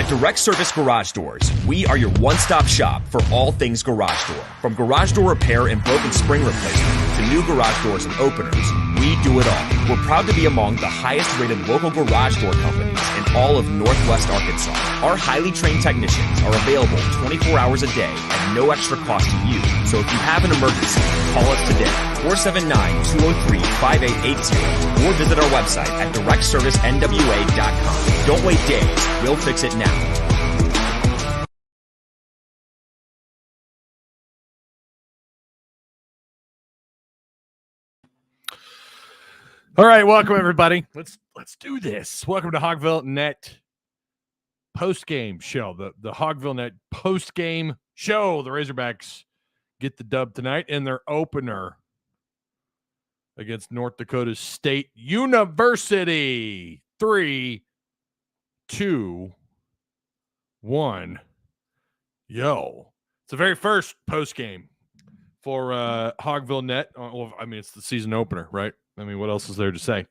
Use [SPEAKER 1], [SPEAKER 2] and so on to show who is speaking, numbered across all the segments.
[SPEAKER 1] At Direct Service Garage Doors, we are your one-stop shop for all things garage door. From garage door repair and broken spring replacement to new garage doors and openers, we do it all. We're proud to be among the highest-rated local garage door companies in all of Northwest Arkansas. Our highly trained technicians are available 24 hours a day at no extra cost to you. So if you have an emergency, call us today, 479-203-5880, or visit our website at directservicenwa.com. Don't wait days. We'll fix it now.
[SPEAKER 2] All right, welcome everybody. Let's do this. Welcome to Hogville Net post-game show. The Hogville Net post-game show. The Razorbacks get the dub tonight in their opener against North Dakota State University. 3, 2, 1. Yo. It's the very first post-game for Hogville Net. Well, I mean, it's the season opener, right? I mean, what else is there to say?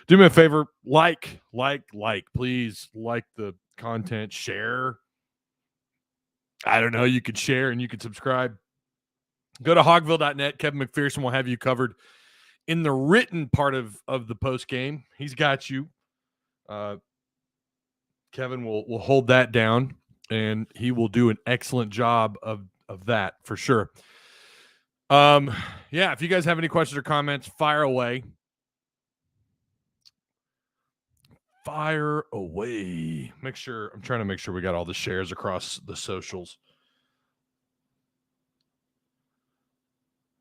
[SPEAKER 2] Do me a favor, like. Please like the content, share. I don't know, you could share and you could subscribe. Go to hogville.net. Kevin McPherson will have you covered in the written part of the post game. He's got you. Kevin will hold that down, and he will do an excellent job of that for sure. Yeah, if you guys have any questions or comments, fire away. Fire away. I'm trying to make sure we got all the shares across the socials.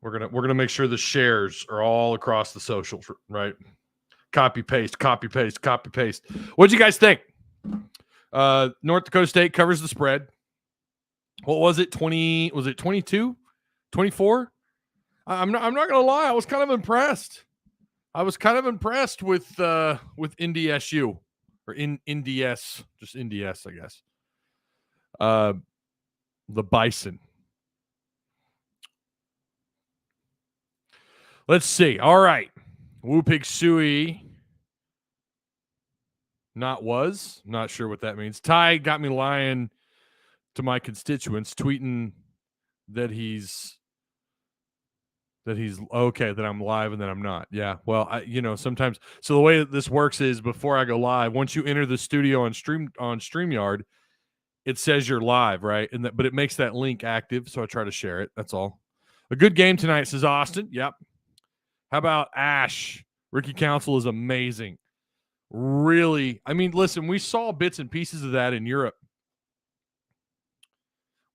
[SPEAKER 2] We're gonna make sure the shares are all across the socials, right? Copy paste. What'd you guys think? North Dakota State covers the spread. What was it? 20? Was it 22? 24? I'm not gonna lie. I was kind of impressed. with NDSU or in NDS, just NDS, I guess. The Bison. Let's see. All right. Wupik Sui. Not sure what that means. Ty got me lying to my constituents, tweeting that he's okay, that I'm live and that I'm not. Yeah. Well, sometimes. So the way that this works is before I go live, once you enter the studio on StreamYard, it says you're live, right? But it makes that link active, so I try to share it. That's all. A good game tonight, says Austin. Yep. How about Ash? Ricky Council is amazing. Really, I mean, listen, we saw bits and pieces of that in Europe.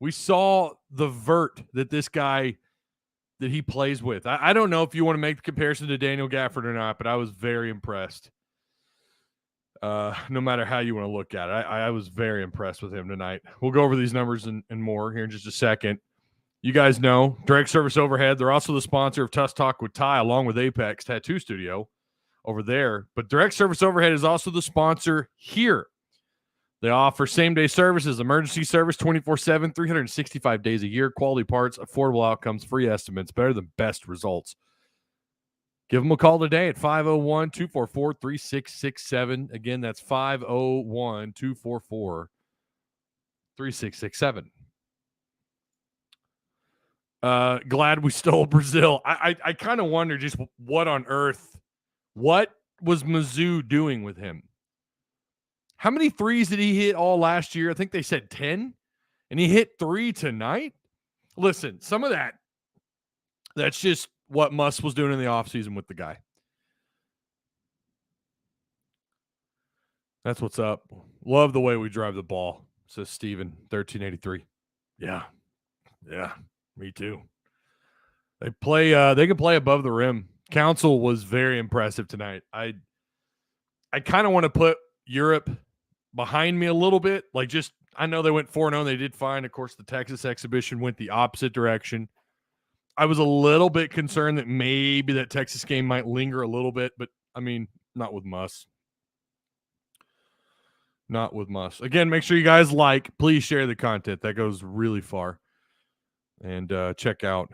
[SPEAKER 2] We saw the vert that this guy that he plays with. I don't know if you want to make the comparison to Daniel Gafford or not, but I was very impressed. No matter how you want to look at it, I was very impressed with him tonight. We'll go over these numbers and more here in just a second. You guys know Direct Service Overhead. They're also the sponsor of Tuss Talk with Ty, along with Apex Tattoo Studio over there. But Direct Service Overhead is also the sponsor here. They offer same-day services, emergency service 24/7, 365 days a year, quality parts, affordable outcomes, free estimates, better than best results. Give them a call today at 501-244-3667. Again, that's 501-244-3667. Glad we stole Brazil. I kind of wonder just what was Mizzou doing with him? How many threes did he hit all last year? I think they said 10, and he hit 3 tonight. Listen, some of that's just what Muss was doing in the offseason with the guy. That's what's up. Love the way we drive the ball, says Steven, 1383. Yeah, me too. They can play above the rim. Council was very impressive tonight. I kind of want to put Europe behind me a little bit. I know they went 4-0. They did fine. Of course, the Texas exhibition went the opposite direction. I was a little bit concerned that maybe that Texas game might linger a little bit, but I mean, not with Muss. Not with Muss. Again, make sure you guys please share the content. That goes really far. And check out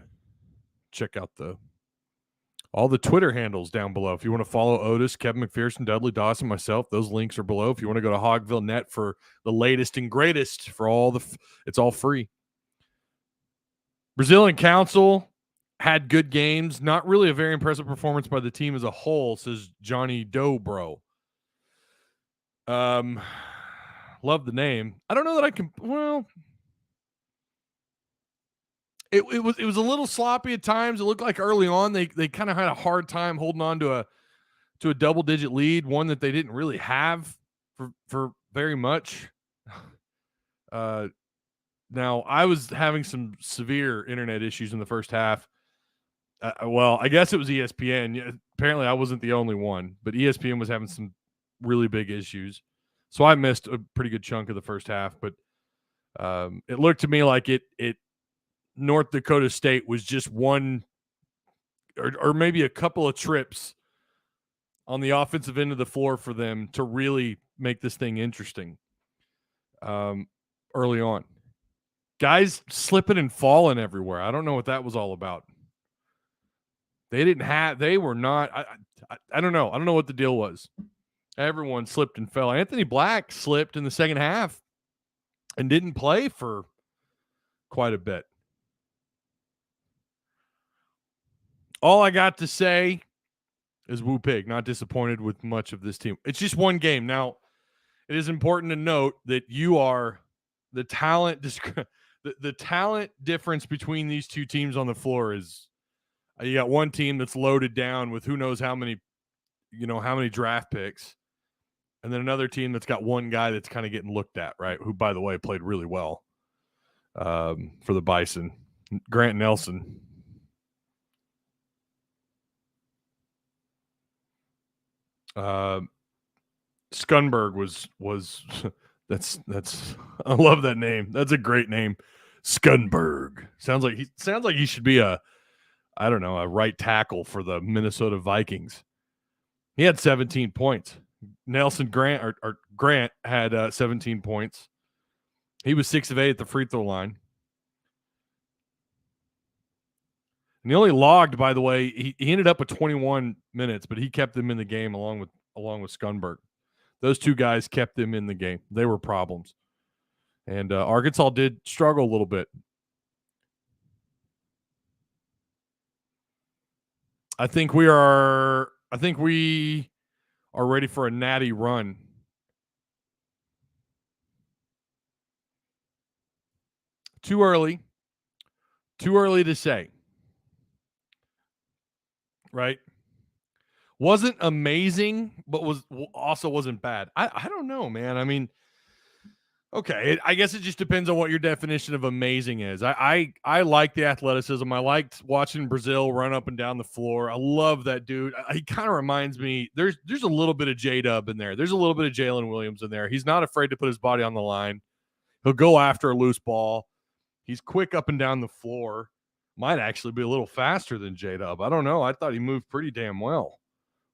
[SPEAKER 2] all the Twitter handles down below. If you want to follow Otis, Kevin McPherson, Dudley Dawson, myself, those links are below. If you want to go to Hogville Net for the latest and greatest for all it's all free. Brazilian Council had good games. Not really a very impressive performance by the team as a whole, says Johnny Dobro. Love the name. I don't know that I can. Well, it was a little sloppy at times. It looked like early on they kind of had a hard time holding on to a double-digit lead, one that they didn't really have for very much. Now, I was having some severe internet issues in the first half. Well, I guess it was ESPN. Apparently, I wasn't the only one, but ESPN was having some really big issues. So I missed a pretty good chunk of the first half, but it looked to me like it North Dakota State was just one or maybe a couple of trips on the offensive end of the floor for them to really make this thing interesting early on. Guys slipping and falling everywhere. I don't know what that was all about. I don't know. I don't know what the deal was. Everyone slipped and fell. Anthony Black slipped in the second half and didn't play for quite a bit. All I got to say is woo pig. Not disappointed with much of this team. It's just one game. Now, it is important to note that you are the talent the talent difference between these two teams on the floor is you got one team that's loaded down with who knows how many draft picks, and then another team that's got one guy that's kind of getting looked at, right? Who, by the way, played really well for the Bison, Grant Nelson. Skunberg was that's I love that name. That's a great name. Skunberg. Sounds like he should be a right tackle for the Minnesota Vikings. He had 17 points. Nelson Grant or Grant had 17 points. He was 6 of 8 at the free throw line. And he only logged, by the way, he ended up with 21 minutes, but he kept them in the game along with Skunberg. Those two guys kept them in the game. They were problems. And Arkansas did struggle a little bit. I think we are ready for a natty run. Too early to say. Right? Wasn't amazing, but also wasn't bad. I don't know, man. I mean, okay, I guess it just depends on what your definition of amazing is. I like the athleticism. I liked watching Brazil run up and down the floor. I love that dude. He kind of reminds me, there's a little bit of J-Dub in there. There's a little bit of Jalen Williams in there. He's not afraid to put his body on the line. He'll go after a loose ball. He's quick up and down the floor. Might actually be a little faster than J-Dub. I don't know. I thought he moved pretty damn well.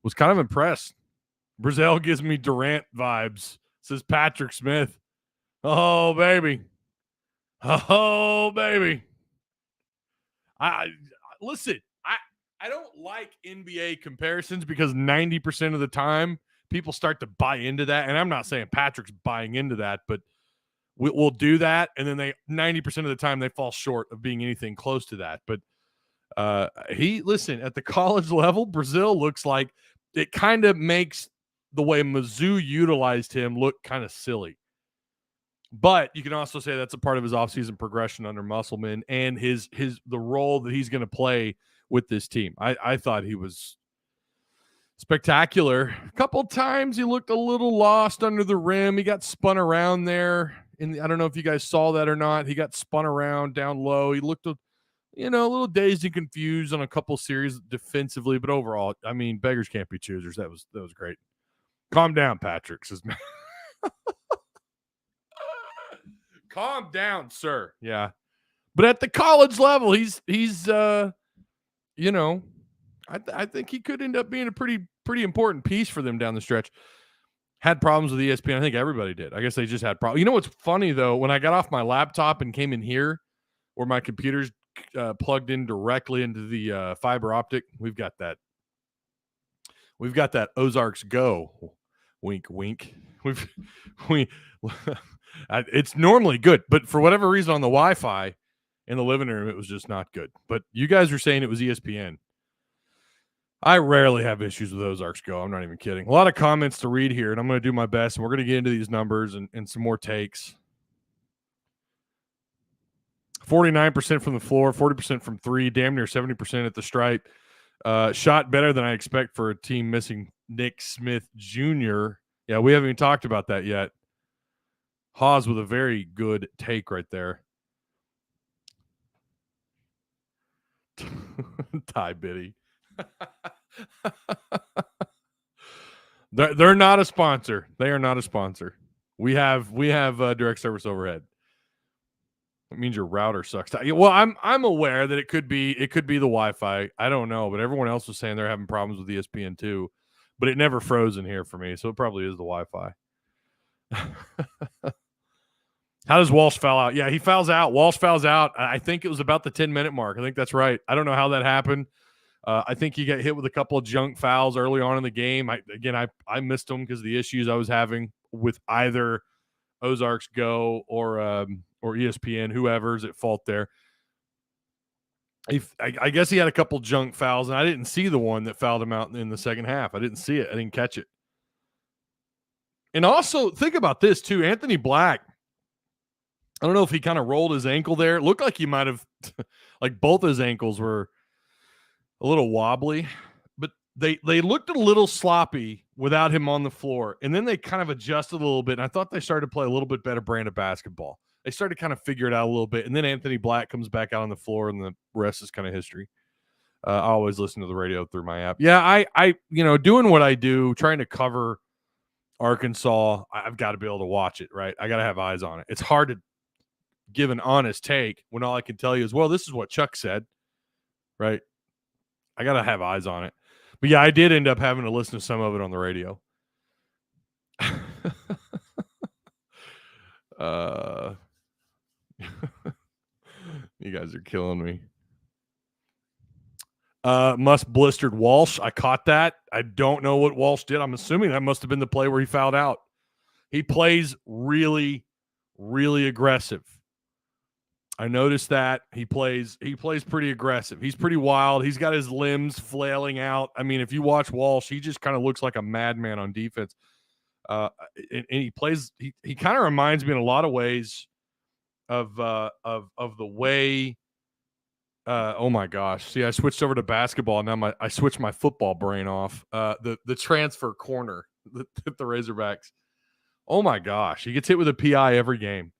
[SPEAKER 2] Was kind of impressed. Brazil gives me Durant vibes, says Patrick Smith. Oh, baby. Oh, baby. Listen, I don't like NBA comparisons because 90% of the time people start to buy into that. And I'm not saying Patrick's buying into that, but we'll do that. And then 90% of the time they fall short of being anything close to that. But at the college level, Brazil looks like it kind of makes the way Mizzou utilized him look kind of silly. But you can also say that's a part of his offseason progression under Musselman and the role that he's going to play with this team. I thought he was spectacular. A couple times he looked a little lost under the rim. He got spun around there. I don't know if you guys saw that or not. He got spun around down low. He looked a little dazed and confused on a couple series defensively, but overall, I mean, beggars can't be choosers. That was great. Calm down, Patrick, says calm down, sir. Yeah. But at the college level, he's I think he could end up being a pretty important piece for them down the stretch. Had problems with ESPN. I think everybody did. I guess they just had problems. You know what's funny, though? When I got off my laptop and came in here where my computer's plugged in directly into the fiber optic, we've got that we've got that Ozarks Go. Wink, wink. It's normally good, but for whatever reason on the Wi-Fi in the living room, it was just not good. But you guys were saying it was ESPN. I rarely have issues with Ozarks Go. I'm not even kidding. A lot of comments to read here, and I'm going to do my best, and we're going to get into these numbers and some more takes. 49% from the floor, 40% from three, damn near 70% at the stripe. Shot better than I expect for a team missing Nick Smith Jr. Yeah, we haven't even talked about that yet. Haas with a very good take right there. Ty Biddy. They're not a sponsor. They are not a sponsor. We have direct service overhead. It means your router sucks. Well, I'm aware that it could be the Wi-Fi. I don't know, but everyone else was saying they're having problems with ESPN too. But it never froze in here for me, so it probably is the Wi-Fi. How does Walsh foul out? Yeah, he fouls out. Walsh fouls out. I think it was about the 10-minute mark. I think that's right. I don't know how that happened. I think he got hit with a couple of junk fouls early on in the game. I missed them because of the issues I was having with either Ozarks Go or ESPN, whoever's at fault there. I guess he had a couple junk fouls, and I didn't see the one that fouled him out in the second half. I didn't see it. I didn't catch it. And also, think about this, too. Anthony Black, I don't know if he kind of rolled his ankle there. It looked like he might have, like both his ankles were a little wobbly, but they looked a little sloppy without him on the floor. And then they kind of adjusted a little bit, and I thought they started to play a little bit better brand of basketball. They started to kind of figure it out a little bit, and then Anthony Black comes back out on the floor, and the rest is kind of history. I always listen to the radio through my app. Yeah, I doing what I do, trying to cover Arkansas, I've got to be able to watch it, right? I got to have eyes on it. It's hard to give an honest take when all I can tell you is, well, this is what Chuck said, right? I got to have eyes on it. But yeah, I did end up having to listen to some of it on the radio. You guys are killing me. Must blistered Walsh. I caught that. I don't know what Walsh did. I'm assuming that must have been the play where he fouled out. He plays really, really aggressive. I noticed that he plays pretty aggressive. He's pretty wild. He's got his limbs flailing out. I mean, if you watch Walsh, he just kind of looks like a madman on defense. And he plays. He kind of reminds me in a lot of ways of the way. Oh my gosh! See, I switched over to basketball. Now I switched my football brain off. The transfer corner, the Razorbacks. Oh my gosh, he gets hit with a PI every game.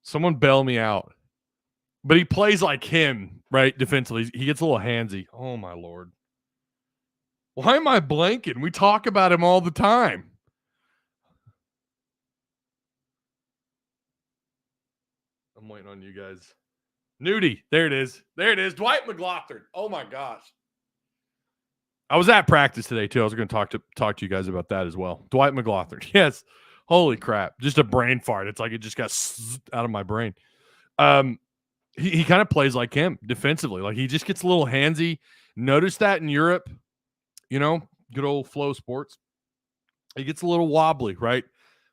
[SPEAKER 2] Someone bail me out. But he plays like him, right? Defensively, he gets a little handsy. Oh my Lord! Why am I blanking? We talk about him all the time. I'm waiting on you guys. Nudie. There it is. There it is. Dwight McLaughlin. Oh my gosh. I was at practice today too. I was going to talk to you guys about that as well. Dwight McLaughlin. Yes. Holy crap. Just a brain fart. It's like it just got out of my brain. He kind of plays like him defensively. Like he just gets a little handsy. Notice that in Europe, good old Flow Sports. He gets a little wobbly, right?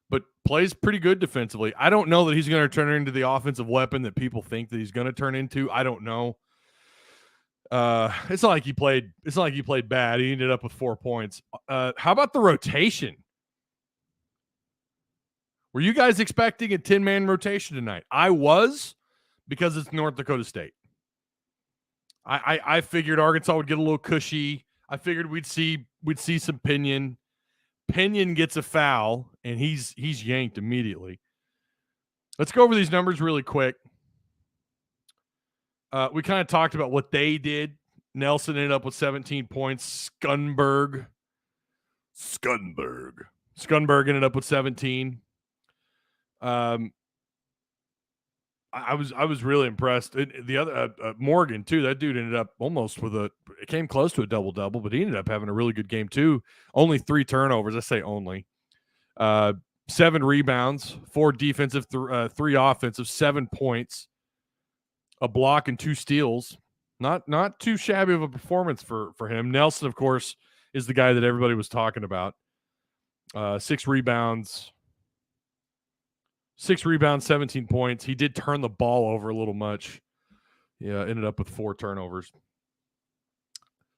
[SPEAKER 2] But plays pretty good defensively. I don't know that he's going to turn into the offensive weapon that people think that he's going to turn into. I don't know. It's not like he played bad. He ended up with 4 points. How about the rotation? Were you guys expecting a 10-man rotation tonight? I was, because it's North Dakota State. I figured Arkansas would get a little cushy. I figured we'd see some Pinion. Pinion gets a foul, and he's yanked immediately. Let's go over these numbers really quick. We kind of talked about what they did. Nelson ended up with 17 points. Scunberg ended up with 17. I was really impressed. The other Morgan too. That dude ended up almost it came close to a double-double, but he ended up having a really good game too. Only 3 turnovers. I say only. 7 rebounds, 4 defensive, 3 offensive, 7 points, a block and 2 steals. Not too shabby of a performance for him. Nelson, of course, is the guy that everybody was talking about. 6 rebounds, 17 points. He did turn the ball over a little much. Yeah, ended up with 4 turnovers.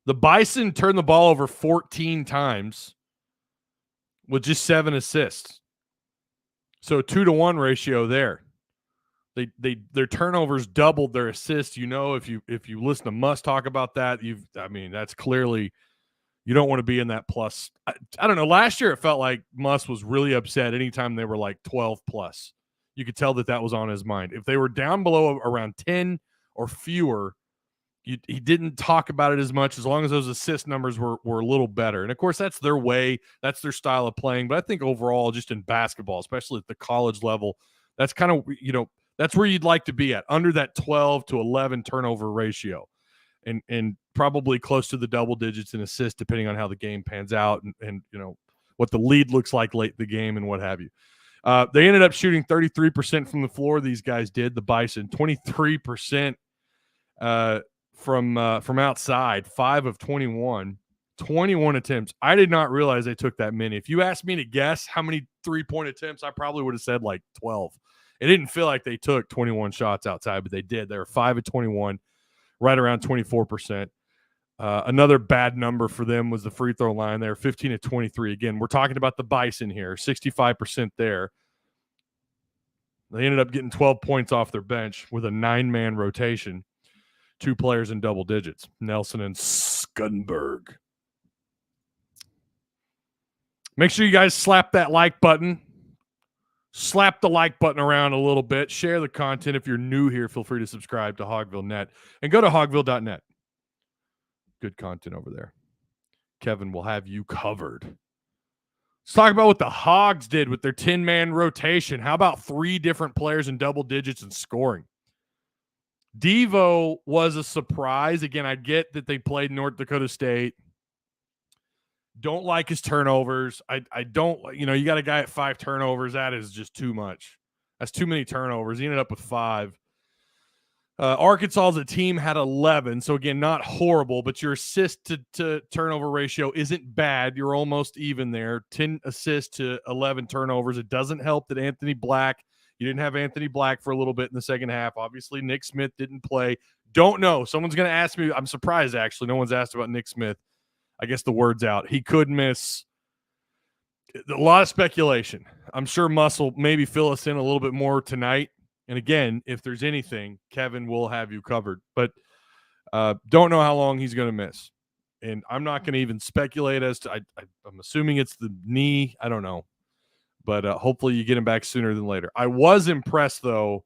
[SPEAKER 2] The Bison turned the ball over 14 times with just 7 assists. So 2-to-1 ratio there. Their turnovers doubled their assists. You know, if you listen to Must talk about that, that's clearly you don't want to be in that plus. I don't know. Last year it felt like Must was really upset anytime they were like 12 plus. You could tell that was on his mind. If they were down below around 10 or fewer, he didn't talk about it as much as long as those assist numbers were a little better. And, of course, that's their way. That's their style of playing. But I think overall, just in basketball, especially at the college level, that's kind of, that's where you'd like to be at, under that 12 to 11 turnover ratio and probably close to the double digits in assists, depending on how the game pans out and what the lead looks like late in the game and what have you. They ended up shooting 33% from the floor. These guys did, the Bison, 23% from outside, 5 of 21 attempts. I did not realize they took that many. If you asked me to guess how many 3-point attempts, I probably would have said like 12. It didn't feel like they took 21 shots outside, but they did. They were 5 of 21, right around 24%. Another bad number for them was the free throw line. They were 15 of 23. Again, we're talking about the Bison here, 65% there. They ended up getting 12 points off their bench with a 9-man rotation. 2 players in double digits, Nelson and Skunberg. Make sure you guys slap that like button. Slap the like button around a little bit. Share the content. If you're new here, feel free to subscribe to Hogville.net and go to Hogville.net. Good content over there. Kevin will have you covered. Let's talk about what the Hogs did with their 10-man rotation. How about 3 different players in double digits and scoring? Devo was a surprise. Again, I get that they played North Dakota State. Don't like his turnovers. I don't, you got a guy at 5 turnovers. That is just too much. That's too many turnovers. He ended up with 5. Arkansas as a team had 11. So, again, not horrible, but your assist to turnover ratio isn't bad. You're almost even there. 10 assists to 11 turnovers. It doesn't help that Anthony Black, you didn't have Anthony Black for a little bit in the second half. Obviously, Nick Smith didn't play. Don't know. Someone's going to ask me. I'm surprised, actually. No one's asked about Nick Smith. I guess the word's out. He could miss. A lot of speculation. I'm sure Muscle maybe fill us in a little bit more tonight. And again, if there's anything, Kevin will have you covered. But don't know how long he's going to miss. And I'm not going to even speculate as to I'm assuming it's the knee. I don't know. But hopefully you get him back sooner than later. I was impressed, though,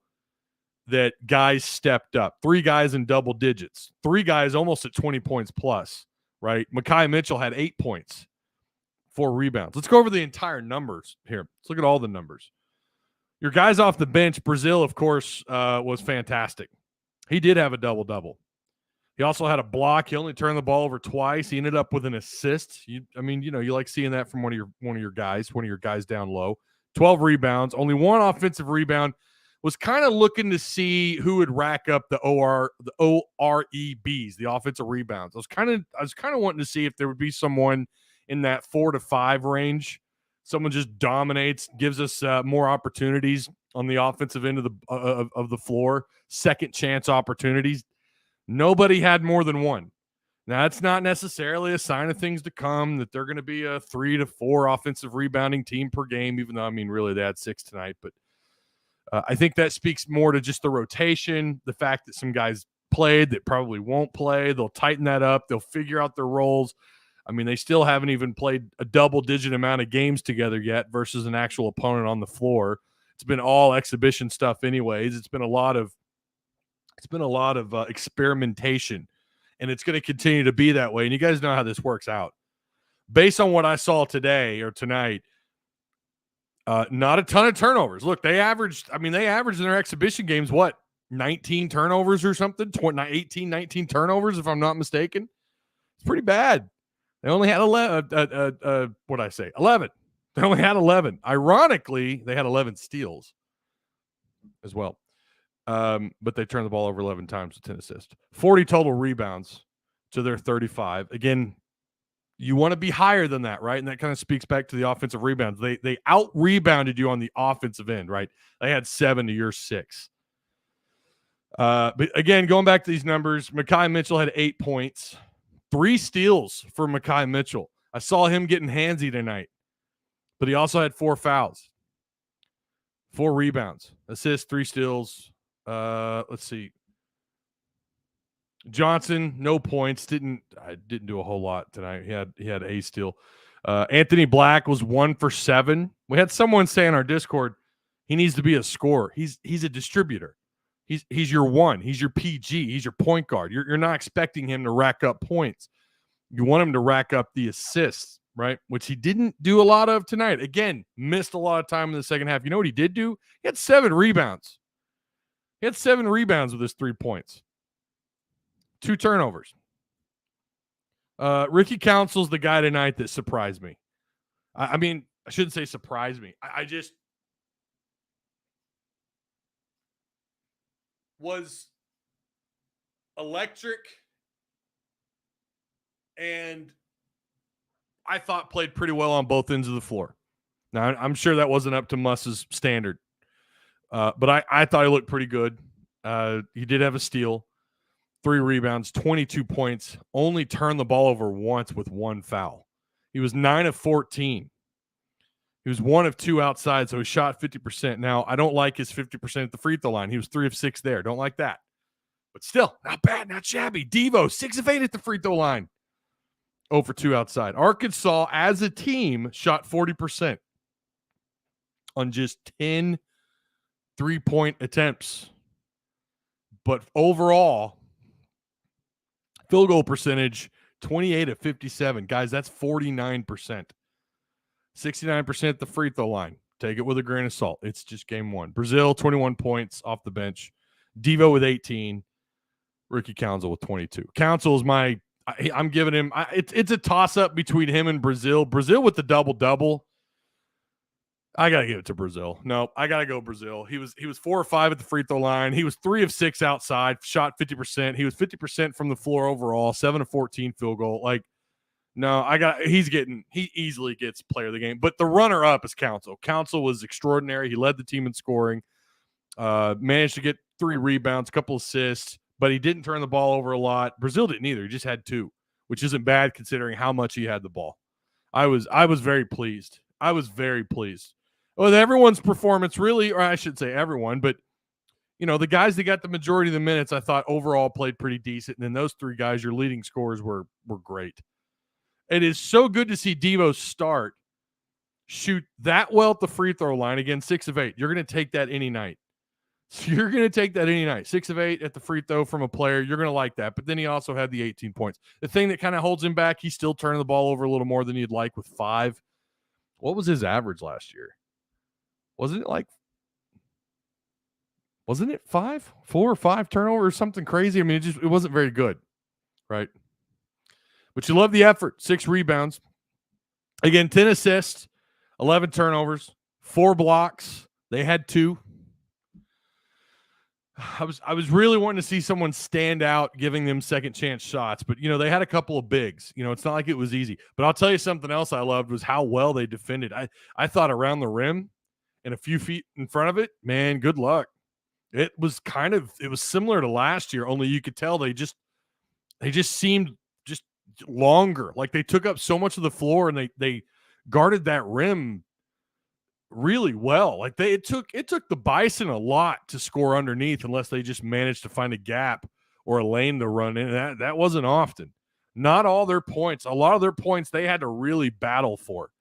[SPEAKER 2] that guys stepped up. 3 guys in double digits. 3 guys almost at 20 points plus, right? Mekhi Mitchell had 8 points, 4 rebounds. Let's go over the entire numbers here. Let's look at all the numbers. Your guys off the bench, Brazil, of course, was fantastic. He did have a double-double. He also had a block. He only turned the ball over twice. He ended up with an assist. You like seeing that from one of your guys down low. 12 rebounds, only 1 offensive rebound. Was kind of looking to see who would rack up the OREBs, the offensive rebounds. I was kind of wanting to see if there would be someone in that 4 to 5 range. Someone just dominates, gives us more opportunities on the offensive end of the floor, second chance opportunities. Nobody had more than 1. Now, that's not necessarily a sign of things to come, that they're going to be a 3 to 4 offensive rebounding team per game, even though, really, they had 6 tonight. But I think that speaks more to just the rotation, the fact that some guys played that probably won't play. They'll tighten that up. They'll figure out their roles. They still haven't even played a double-digit amount of games together yet versus an actual opponent on the floor. It's been all exhibition stuff anyways. It's been a lot of experimentation, and it's going to continue to be that way. And you guys know how this works out. Based on what I saw today or tonight, not a ton of turnovers. Look, they averaged in their exhibition games, 19 turnovers or something? 18, 19 turnovers, if I'm not mistaken. It's pretty bad. They only had 11. 11. They only had 11. Ironically, they had 11 steals as well. But they turned the ball over 11 times with 10 assists. 40 total rebounds to their 35. Again, You want to be higher than that, right? And that kind of speaks back to the offensive rebounds. They out-rebounded you on the offensive end, right? They had 7 to your 6. But again, going back to these numbers, Mekhi Mitchell had 8 points, 3 steals for Mekhi Mitchell. I saw him getting handsy tonight, but he also had 4 fouls, 4 rebounds, assists, 3 steals. Let's see. Johnson, no points. Didn't do a whole lot tonight. He had a steal. Anthony Black was 1 for 7. We had someone say in our Discord he needs to be a scorer. He's a distributor. He's your one. He's your PG. He's your point guard. You're not expecting him to rack up points. You want him to rack up the assists, right? Which he didn't do a lot of tonight. Again, missed a lot of time in the second half. You know what he did do? He had 7 rebounds. He had 7 rebounds with his 3 points. 2 turnovers. Ricky Council's the guy tonight that surprised me. I mean, I shouldn't say surprised me. I just was electric and I thought played pretty well on both ends of the floor. Now, I'm sure that wasn't up to Muss's standard, but I thought he looked pretty good. He did have a steal. 3 rebounds, 22 points, only turned the ball over once with 1 foul. He was 9 of 14. He was 1 of 2 outside, so he shot 50%. Now, I don't like his 50% at the free throw line. He was 3 of 6 there. Don't like that. But still, not bad, not shabby. Devo, 6 of 8 at the free throw line. 0 for 2 outside. Arkansas, as a team, shot 40% on just 10 3-point attempts. But overall, field goal percentage, 28 of 57. Guys, that's 49%. 69% at the free throw line. Take it with a grain of salt. It's just game 1. Brazil, 21 points off the bench. Devo with 18. Ricky Council with 22. Council is I'm giving him, it's a toss-up between him and Brazil. Brazil with the double-double. I got to give it to Brazil. No, I got to go Brazil. He was 4 or 5 at the free throw line. He was 3 of 6 outside, shot 50%. He was 50% from the floor overall, 7 of 14 field goal. Like, no, he easily gets player of the game. But the runner-up is Council. Council was extraordinary. He led the team in scoring, managed to get 3 rebounds, a couple assists, but he didn't turn the ball over a lot. Brazil didn't either. He just had 2, which isn't bad considering how much he had the ball. I was very pleased. I was very pleased with everyone's performance, really, or I should say everyone, but the guys that got the majority of the minutes, I thought overall played pretty decent. And then those 3 guys, your leading scorers, were great. It is so good to see Devo shoot that well at the free throw line. Again, 6 of 8. You're going to take that any night. So you're going to take that any night. 6 of 8 at the free throw from a player. You're going to like that. But then he also had the 18 points. The thing that kind of holds him back, he's still turning the ball over a little more than you'd like with 5. What was his average last year? Wasn't it 4 or 5 turnovers or something crazy? I mean, it wasn't very good, right? But you love the effort. 6 rebounds. Again, 10 assists, 11 turnovers, 4 blocks. They had 2. I was really wanting to see someone stand out, giving them second chance shots. But, they had a couple of bigs. It's not like it was easy. But I'll tell you something else I loved was how well they defended. I thought around the rim and a few feet in front of it, man, good luck. It was similar to last year, only you could tell they just seemed just longer. Like they took up so much of the floor and they guarded that rim really well. Like it took the Bison a lot to score underneath unless they just managed to find a gap or a lane to run in. That wasn't often. Not all their points. A lot of their points they had to really battle for.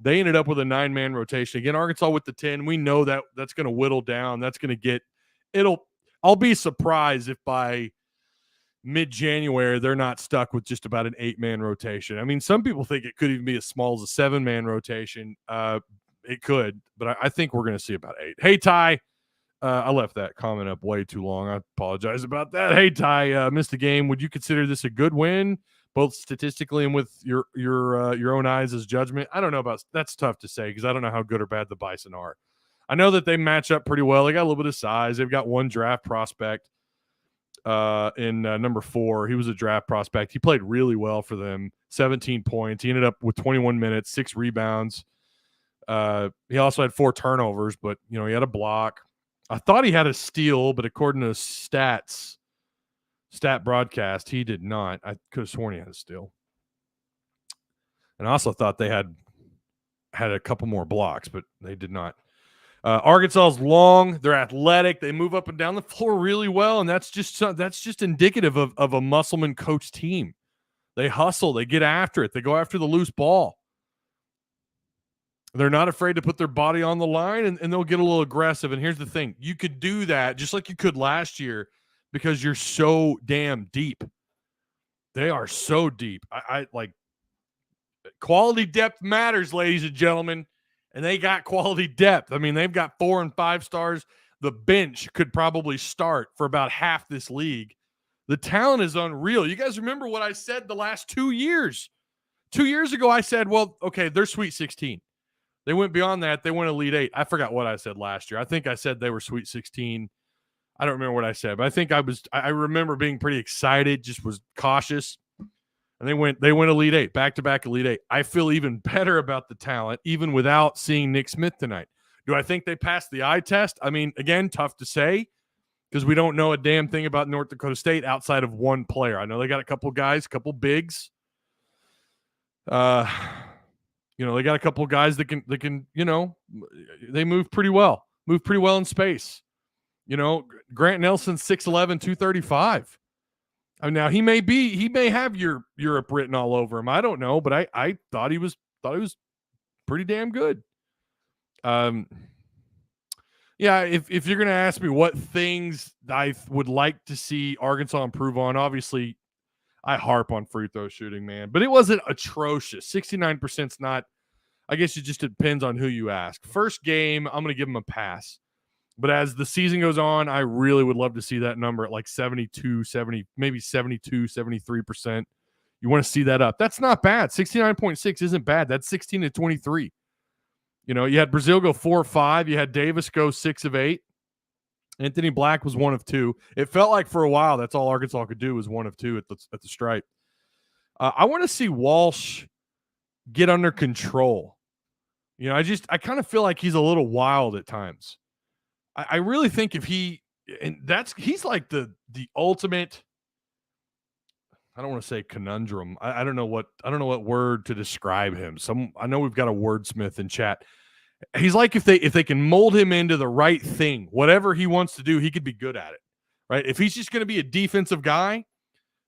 [SPEAKER 2] They ended up with a 9-man rotation. Again, Arkansas with the 10. We know that's going to whittle down. That's going to get – I'll be surprised if by mid-January they're not stuck with just about an 8-man rotation. I mean, some people think it could even be as small as a 7-man rotation. It could, but I think we're going to see about 8. Hey, Ty. I left that comment up way too long. I apologize about that. Hey, Ty, missed the game. Would you consider this a good win? Both statistically and with your own eyes as judgment? I don't know about that's tough to say because I don't know how good or bad the Bison are. I know that they match up pretty well. They got a little bit of size. They've got 1 draft prospect. in number 4. He was a draft prospect. He played really well for them. 17 points. He ended up with 21 minutes, 6 rebounds. He also had 4 turnovers, but he had a block. I thought he had a steal, but according to stat broadcast, he did not. I could have sworn he had a steal. And I also thought they had a couple more blocks, but they did not. Arkansas's long. They're athletic. They move up and down the floor really well, and that's just indicative of a Musselman coach team. They hustle. They get after it. They go after the loose ball. They're not afraid to put their body on the line, and they'll get a little aggressive. And here's the thing. You could do that just like you could last year because you're so damn deep. They are so deep. I like quality depth matters, ladies and gentlemen, and they got quality depth. I mean, they've got 4 and 5 stars. The bench could probably start for about half this league. The talent is unreal. You guys remember what I said the last 2 years? 2 years ago, I said, well, okay, they're Sweet 16. They went beyond that. They went Elite 8. I forgot what I said last year. I think I said they were Sweet 16. I don't remember what I said, but I think I remember being pretty excited, just was cautious. And they went Elite 8, back-to-back Elite 8. I feel even better about the talent, even without seeing Nick Smith tonight. Do I think they passed the eye test? I mean, again, tough to say because we don't know a damn thing about North Dakota State outside of one player. I know they got a couple guys, a couple bigs. They got a couple of guys that can, they move pretty well in space. Grant Nelson, 6'11", 235. Now he may have Europe written all over him. I don't know, but I thought he was pretty damn good. Yeah, if you're gonna ask me what things I would like to see Arkansas improve on, obviously I harp on free throw shooting, man, but it wasn't atrocious. 69% is not. I guess it just depends on who you ask. First game, I'm gonna give him a pass. But as the season goes on, I really would love to see that number at like 72, 70, maybe 72, 73%. You want to see that up. That's not bad. 69.6 isn't bad. That's 16 to 23. You had Brazil go 4 of 5. You had Davis go 6 of 8. Anthony Black was 1 of 2. It felt like for a while that's all Arkansas could do was 1 of 2 at the stripe. I want to see Walsh get under control. I kind of feel like he's a little wild at times. I really think he's like the ultimate. I don't want to say conundrum. I don't know what word to describe him. I know we've got a wordsmith in chat. He's like if they can mold him into the right thing, whatever he wants to do, he could be good at it, right? If he's just going to be a defensive guy,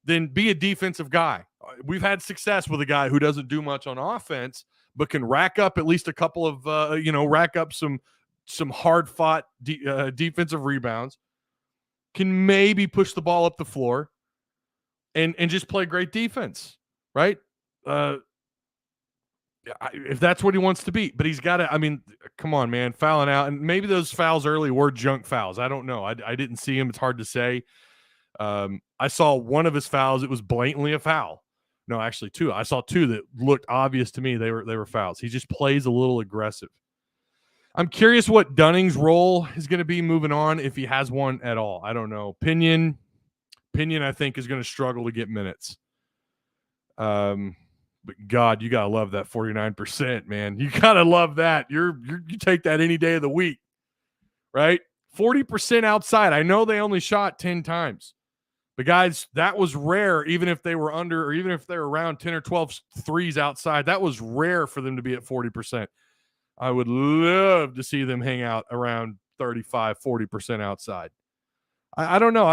[SPEAKER 2] then be a defensive guy. We've had success with a guy who doesn't do much on offense, but can rack up at least a couple of rack up some hard-fought defensive rebounds, can maybe push the ball up the floor and just play great defense, right? If that's what he wants to be. But he's got to, come on, man, fouling out. And maybe those fouls early were junk fouls. I don't know. I didn't see him. It's hard to say. I saw one of his fouls. It was blatantly a foul. No, actually 2. I saw 2 that looked obvious to me. They were fouls. He just plays a little aggressive. I'm curious what Dunning's role is going to be moving on, if he has one at all. I don't know. Pinion, I think, is going to struggle to get minutes. But God, you gotta love that 49%, man. You gotta love that. You take that any day of the week, right? 40% outside. I know they only shot 10 times, but guys, that was rare. Even if they were under, or even if they were around 10 or 12 threes outside, that was rare for them to be at 40%. I would love to see them hang out around 35, 40% outside. I don't know.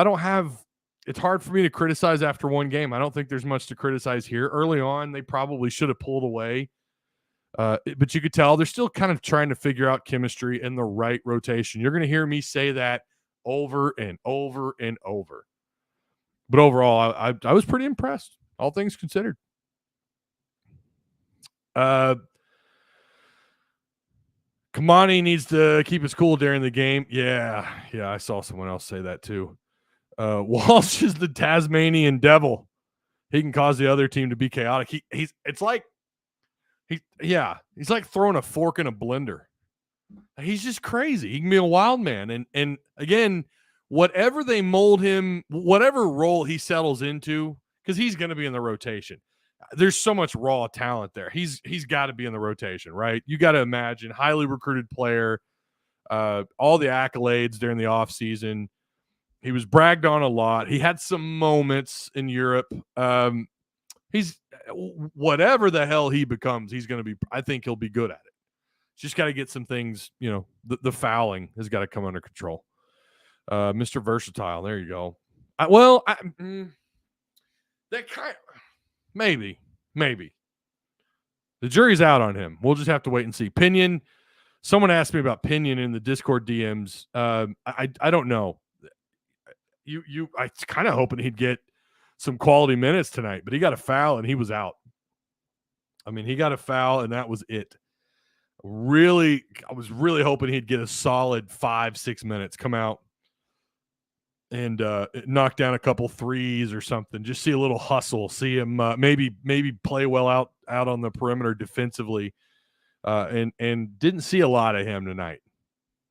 [SPEAKER 2] It's hard for me to criticize after one game. I don't think there's much to criticize here. Early on, they probably should have pulled away. But you could tell they're still kind of trying to figure out chemistry and the right rotation. You're going to hear me say that over and over and over. But overall, I was pretty impressed, all things considered. Kamani needs to keep his cool during the game. Yeah, I saw someone else say that too. Walsh is the Tasmanian devil. He can cause the other team to be chaotic. He's like throwing a fork in a blender. He's just crazy. He can be a wild man. And again, whatever they mold him, whatever role he settles into, because he's going to be in the rotation. There's so much raw talent there. He's got to be in the rotation, right? You got to imagine, highly recruited player, all the accolades during the offseason. He was bragged on a lot. He had some moments in Europe. He's whatever the hell he becomes, he's going to be, I think he'll be good at it. Just got to get some things, the fouling has got to come under control. Mr. Versatile, there you go. Maybe. The jury's out on him. We'll just have to wait and see. Pinion, someone asked me about Pinion in the Discord DMs. I don't know. I was kind of hoping he'd get some quality minutes tonight, but he got a foul and he was out. I mean, he got a foul and that was it. I was really hoping he'd get a solid 5-6 minutes, come out and knock down a couple threes or something. Just see a little hustle. See him maybe play well out on the perimeter defensively. And didn't see a lot of him tonight.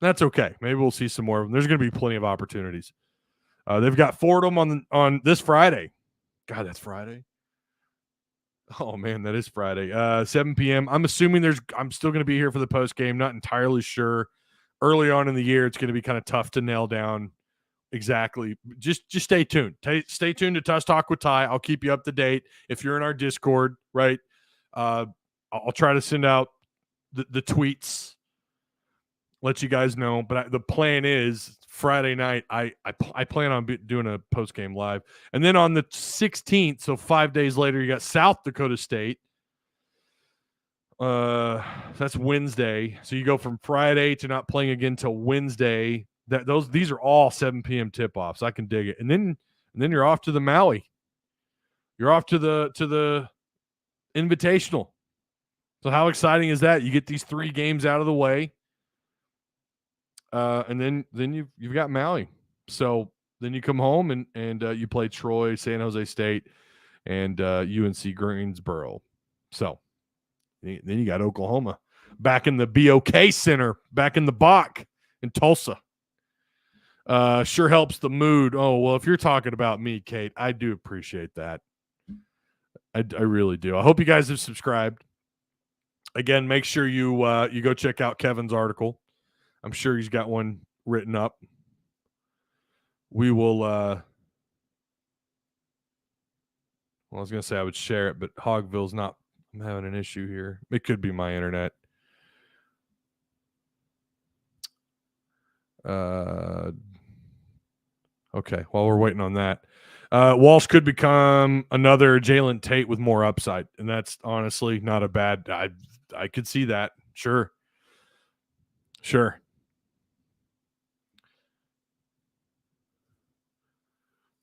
[SPEAKER 2] That's okay. Maybe we'll see some more of them. There's going to be plenty of opportunities. They've got Fordham on this Friday. God, that's Friday. Oh man, that is Friday. 7 p.m. I'm assuming I'm still going to be here for the post game. Not entirely sure. Early on in the year, it's going to be kind of tough to nail down exactly. Just stay tuned. Stay tuned to Tuss Talk with Ty. I'll keep you up to date. If you're in our Discord, right? I'll try to send out the tweets, let you guys know. But the plan is Friday night, I plan on doing a post-game live. And then on the 16th, so 5 days later, you got South Dakota State. That's Wednesday. So you go from Friday to not playing again till Wednesday. These are all 7 p.m. tip-offs. I can dig it. And then you're off to the Maui. You're off to the Invitational. So how exciting is that? You get these 3 games out of the way. And then you've got Maui. So then you come home and you play Troy, San Jose State, and UNC Greensboro. So then you got Oklahoma back in the BOK Center, back in the Bach in Tulsa. Sure helps the mood. Oh, well, if you're talking about me, Kate, I do appreciate that. I really do. I hope you guys have subscribed. Again, make sure you go check out Kevin's article. I'm sure he's got one written up. We will I was going to say I would share it, but Hogville's not. I'm having an issue here. It could be my internet. Okay, while we're waiting on that, Walsh could become another Jalen Tate with more upside, and that's honestly not a bad. I could see that. Sure.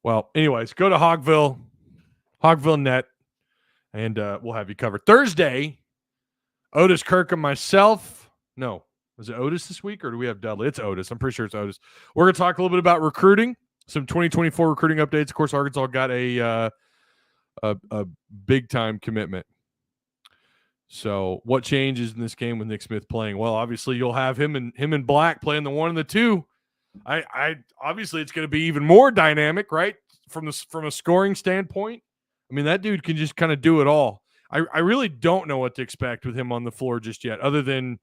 [SPEAKER 2] Well, anyways, go to Hogville Net, and we'll have you covered. Thursday, Otis Kirk and myself. No, was it Otis this week, or do we have Dudley? It's Otis. I'm pretty sure it's Otis. We're going to talk a little bit about recruiting, some 2024 recruiting updates. Of course, Arkansas got a big-time commitment. So what changes in this game with Nick Smith playing? Well, obviously, you'll have him and Black playing the 1 and the 2. I obviously it's going to be even more dynamic, right? From a scoring standpoint. I mean, that dude can just kind of do it all. I really don't know what to expect with him on the floor just yet, other than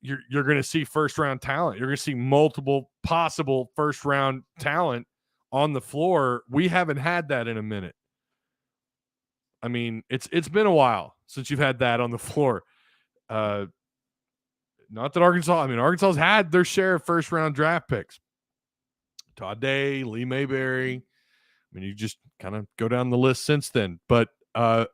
[SPEAKER 2] you're going to see first round talent. You're going to see multiple possible first round talent on the floor. We haven't had that in a minute. I mean, it's been a while since you've had that on the floor. Not that Arkansas's had their share of first round draft picks. Todd Day, Lee Mayberry. I mean, you just kind of go down the list since then. But I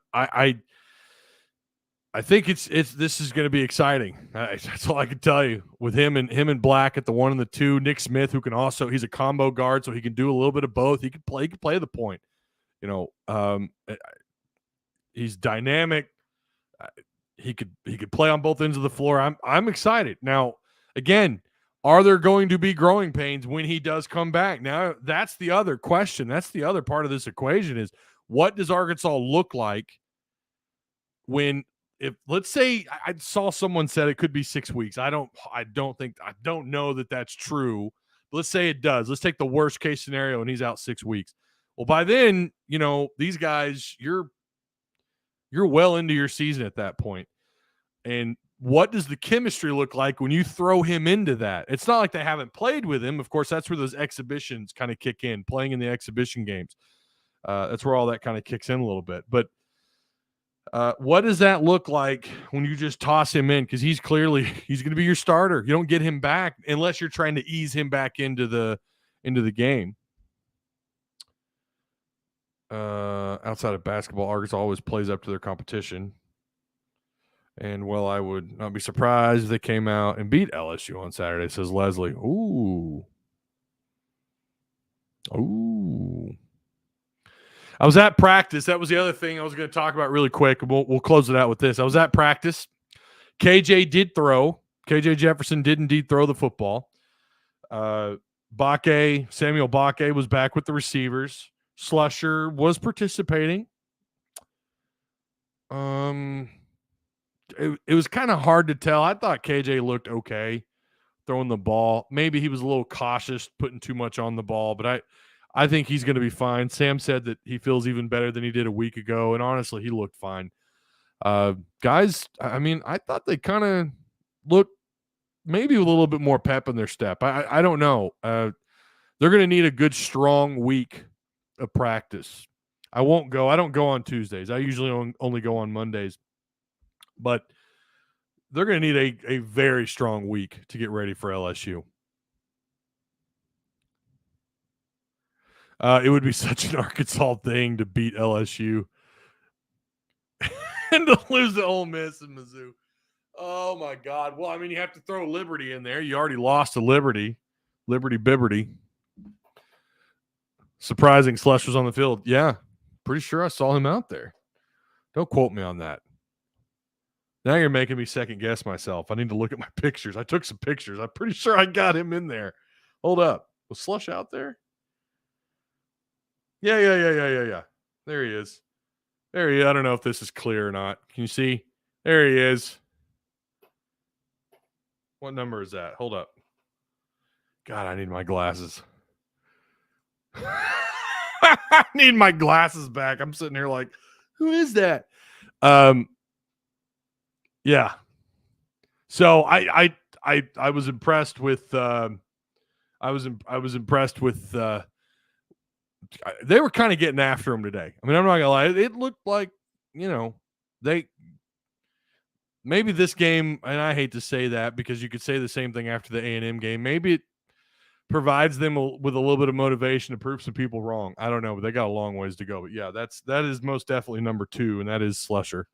[SPEAKER 2] think this is going to be exciting. That's all I can tell you. With him and Black at the 1 and the 2, Nick Smith, who can also, he's a combo guard, so he can do a little bit of both. He can play the point. He's dynamic. He could play on both ends of the floor. I'm excited. Now, again, are there going to be growing pains when he does come back? Now, that's the other question. That's the other part of this equation is, what does Arkansas look like if let's say I saw someone said it could be 6 weeks. I don't know that that's true, But let's say it does. Let's take the worst case scenario and he's out 6 weeks. Well, by then, these guys, you're well into your season at that point. And what does the chemistry look like when you throw him into that? It's not like they haven't played with him. Of course, that's where those exhibitions kind of kick in, playing in the exhibition games. That's where all that kind of kicks in a little bit. But what does that look like when you just toss him in? Because he's going to be your starter. You don't get him back unless you're trying to ease him back into the game. Outside of basketball, Arkansas always plays up to their competition. And, I would not be surprised if they came out and beat LSU on Saturday, says Leslie. Ooh. I was at practice. That was the other thing I was going to talk about really quick. We'll close it out with this. I was at practice. KJ did throw. KJ Jefferson did indeed throw the football. Samuel Bakke was back with the receivers. Slusher was participating. It was kind of hard to tell. I thought KJ looked okay throwing the ball. Maybe he was a little cautious putting too much on the ball, but I think he's going to be fine. Sam said that he feels even better than he did a week ago, and honestly, he looked fine. Guys, I thought they kind of looked maybe with a little bit more pep in their step. I don't know. They're going to need a good, strong week of practice. I don't go on Tuesdays. I usually only go on Mondays. But they're going to need a very strong week to get ready for LSU. It would be such an Arkansas thing to beat LSU and to lose to Ole Miss and Mizzou. Oh, my God. Well, you have to throw Liberty in there. You already lost to Liberty. Liberty Bibberty. Surprising Slush was on the field. Yeah, pretty sure I saw him out there. Don't quote me on that. Now you're making me second guess myself. I need to look at my pictures. I took some pictures. I'm pretty sure I got him in there. Hold up. Was Slush out there? Yeah. There he is. There he is. I don't know if this is clear or not. Can you see? There he is. What number is that? Hold up. God, I need my glasses. I need my glasses back. I'm sitting here like, who is that? Yeah. So I was impressed with I was impressed with they were kind of getting after him today. I'm not gonna lie. It looked like, they maybe this game, and I hate to say that because you could say the same thing after the A&M game. Maybe it provides them with a little bit of motivation to prove some people wrong. I don't know, but they got a long ways to go. But yeah, that is most definitely number 2, and that is Slusher.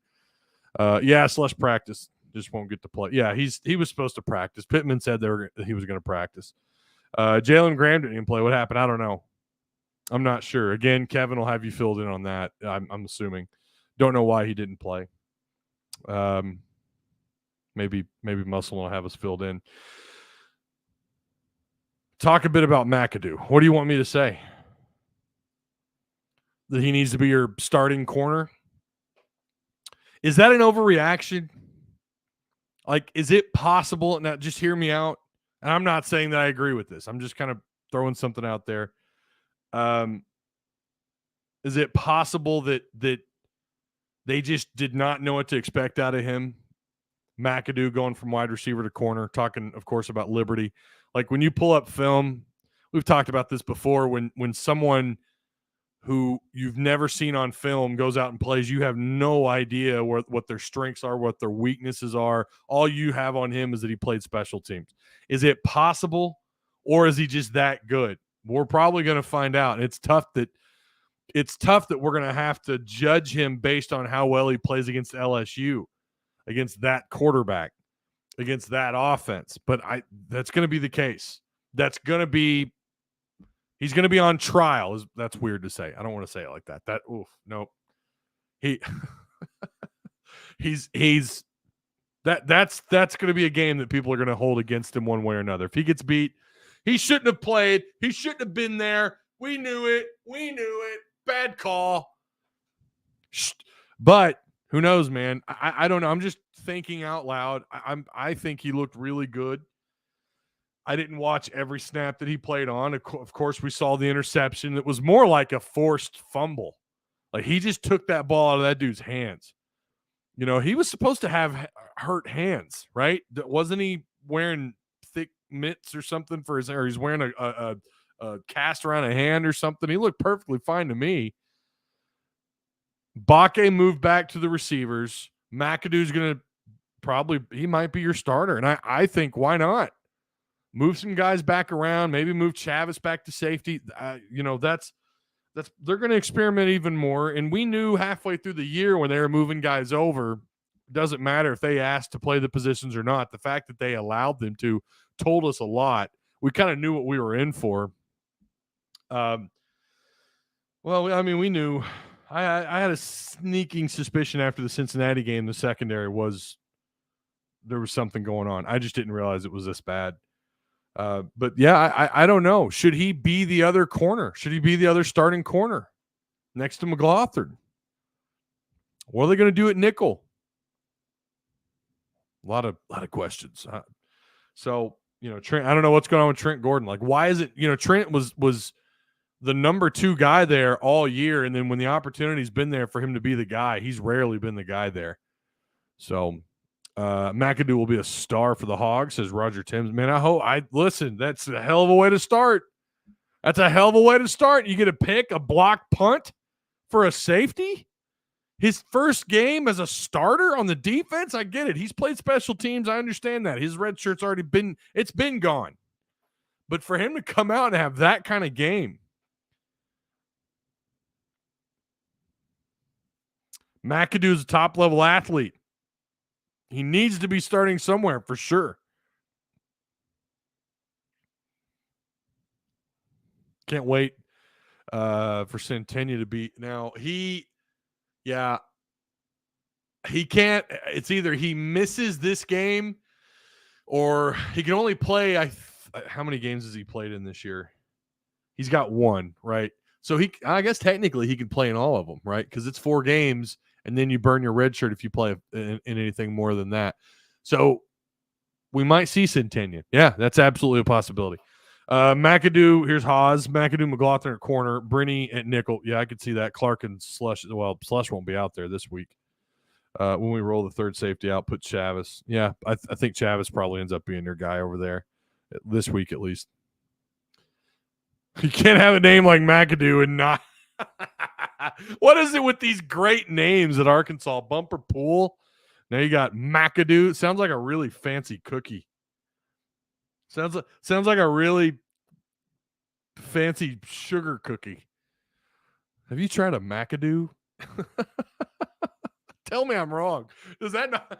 [SPEAKER 2] Slush practice, just won't get to play. Yeah, he was supposed to practice. Pittman said he was going to practice. Jalen Graham didn't even play. What happened? I don't know. I'm not sure. Again, Kevin will have you filled in on that. I'm assuming. Don't know why he didn't play. Maybe Muscle will have us filled in. Talk a bit about McAdoo. What do you want me to say? That he needs to be your starting corner? Is that an overreaction? Like, is it possible? Now, just hear me out. And I'm not saying that I agree with this. I'm just kind of throwing something out there. Is it possible that they just did not know what to expect out of him? McAdoo going from wide receiver to corner, talking, of course, about Liberty. Like, when you pull up film, we've talked about this before, when someone who you've never seen on film goes out and plays, you have no idea what their strengths are, what their weaknesses are. All you have on him is that he played special teams. Is it possible, or is he just that good? We're probably going to find out. It's tough that we're going to have to judge him based on how well he plays against LSU, against that quarterback, against that offense. But that's going to be the case. He's going to be on trial. That's weird to say. I don't want to say it like that. Nope. That's going to be a game that people are going to hold against him one way or another. If he gets beat, he shouldn't have played. He shouldn't have been there. We knew it. Bad call. But who knows, man? I don't know. I'm just thinking out loud. I think he looked really good. I didn't watch every snap that he played on. Of course, we saw the interception. It was more like a forced fumble. Like he just took that ball out of that dude's hands. You know, he was supposed to have hurt hands, right? Wasn't he wearing thick mitts or something for his, or he's wearing a cast around a hand or something? He looked perfectly fine to me. Bakke moved back to the receivers. McAdoo's going to probably, he might be your starter. And I think, why not? Move some guys back around, maybe move Chavis back to safety. You know, that's they're going to experiment even more. And we knew halfway through the year when they were moving guys over, it doesn't matter if they asked to play the positions or not. The fact that they allowed them to told us a lot. We kind of knew what we were in for. Well, I mean, we knew. I had a sneaking suspicion after the Cincinnati game, the secondary there was something going on. I just didn't realize it was this bad. But yeah, I don't know. Should he be the other corner? Should he be the other starting corner next to McLaughlin? What are they going to do at nickel? A lot of questions. So, you know, Trent, I don't know what's going on with Trent Gordon. Like, why is it, you know, Trent was the number 2 guy there all year. And then when the opportunity's been there for him to be the guy, he's rarely been the guy there. So, McAdoo will be a star for the Hogs, says Roger Timms. Man, listen, that's a hell of a way to start. That's a hell of a way to start. You get to pick a block punt for a safety. His first game as a starter on the defense, I get it. He's played special teams. I understand that. His red shirt's already been gone. But for him to come out and have that kind of game, McAdoo's a top-level athlete. He needs to be starting somewhere for sure. Can't wait for Centennial to be. Now, he can't. It's either he misses this game or he can only play. How many games has he played in this year? He's got 1, right? So I guess technically he can play in all of them, right? Because it's 4 games. And then you burn your red shirt if you play in anything more than that. So we might see Centennial. Yeah, that's absolutely a possibility. McAdoo, here's Haas. McAdoo, McLaughlin at corner. Brinney at nickel. Yeah, I could see that. Clark and Slush. Well, Slush won't be out there this week. When we roll the third safety out, put Chavis. Yeah, I think Chavis probably ends up being their guy over there this week at least. You can't have a name like McAdoo and not. What is it with these great names at Arkansas? Bumper Pool. Now you got McAdoo. It sounds like a really fancy cookie. Sounds like a really fancy sugar cookie. Have you tried a McAdoo? Tell me I'm wrong. Does that not?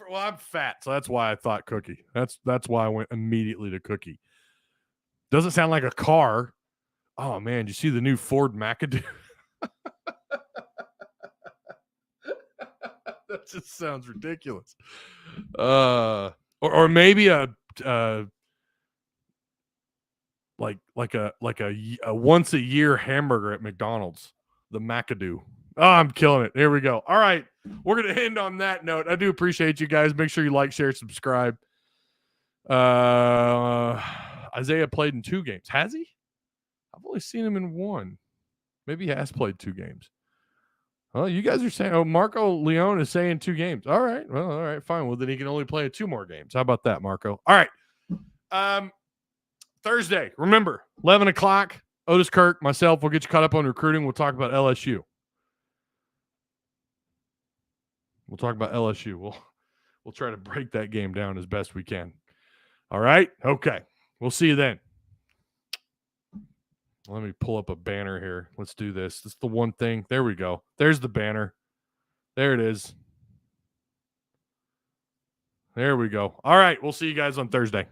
[SPEAKER 2] Well, I'm fat, so that's why I thought cookie. That's why I went immediately to cookie. Doesn't sound like a car. Oh man, did you see the new Ford McAdoo? That just sounds ridiculous. Or maybe a once a year hamburger at McDonald's, the McAdoo. Oh, I'm killing it. Here we go. All right, we're gonna end on that note. I do appreciate you guys. Make sure you like, share, subscribe. Isaiah played in 2 games. Has he? I've only seen him in 1. Maybe he has played 2 games. Well, you guys are saying, Marco Leone is saying 2 games. All right. Well, all right, fine. Well, then he can only play 2 more games. How about that, Marco? All right. Thursday, remember, 11 o'clock, Otis Kirk, myself, we'll get you caught up on recruiting. We'll talk about LSU. We'll try to break that game down as best we can. All right? Okay. We'll see you then. Let me pull up a banner here. Let's do this. This is the one thing. There we go. There's the banner. There it is. There we go. All right. We'll see you guys on Thursday.